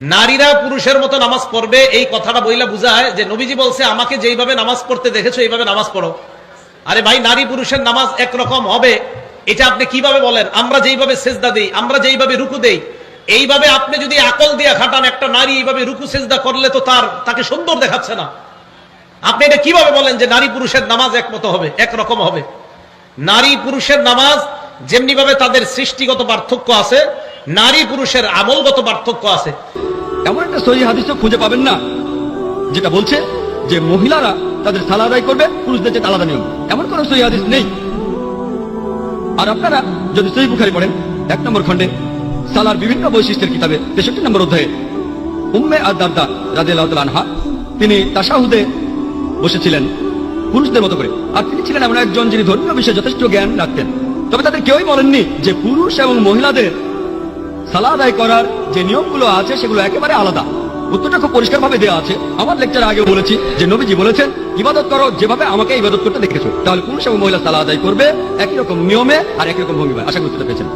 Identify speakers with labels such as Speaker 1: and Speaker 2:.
Speaker 1: নারীরা পুরুষের মতো নামাজ পড়বে এই কথাটা বইলা বুঝায় যে নবীজি বলছে আমাকে যেইভাবে নামাজ পড়তে দেখেছো এইভাবে নামাজ পড়ো। আরে ভাই, নারী পুরুষের নামাজ একরকম হবে এটা আপনি কিভাবে বলেন? আমরা যেইভাবে সেজদা দেই, আমরা যেইভাবে রুকু দেই, এইভাবে আপনি যদি আকল দিয়ে খাটান একটা নারী এইভাবে রুকু সেজদা করলে তো তাকে সুন্দর দেখাচ্ছে না। আপনি এটা কিভাবে বলেন যে নারী পুরুষের নামাজ একমত হবে, একরকম হবে? নারী পুরুষের নামাজ যেমনি ভাবে তাদের সৃষ্টিগত পার্থক্য আছে, নারী পুরুষের আমলগত পার্থক্য আছে।
Speaker 2: এমন একটা সহিহ হাদিসও খুঁজে পাবেন না যেটা বলছে যে মহিলারা তাদের সালাত আদায় করবে পুরুষদের চেয়ে আলাদা নিয়ম। এমন কোন সহিহ হাদিস নেই। আর আপনারা যদি সহিহ বুখারী পড়েন 1 নম্বর খণ্ডে সালার বিভিন্ন বৈশিষ্ট্যের কিতাবে 63 নম্বর অধ্যায়ে উম্মে আদ-দারদা রাদিয়াল্লাহু তাআলা আনহা তিনি তাশাহুদে বসেছিলেন পুরুষদের মতো করে। আর তিনি ছিলেন এমন একজন যিনি ধর্মীয় বিষয়ে যথেষ্ট জ্ঞান রাখতেন। তবে তাদের কেউই বলেননি যে পুরুষ এবং মহিলাদের সালাত আদায় করার যে নিয়মগুলো আছে সেগুলো একেবারে আলাদা। উত্তরটা খুব পরিষ্কার ভাবে দেওয়া আছে। আমার লেকচারে আগে বলেছি যে নবীজি বলেছেন ইবাদত করো যেভাবে আমাকে ইবাদত করতে দেখেছো। তাহলে পুরুষ এবং মহিলা সালাত আদায় করবে একই রকম নিয়মে আর একই রকম ভঙ্গিমায়। আশা করতে পেরেছেন।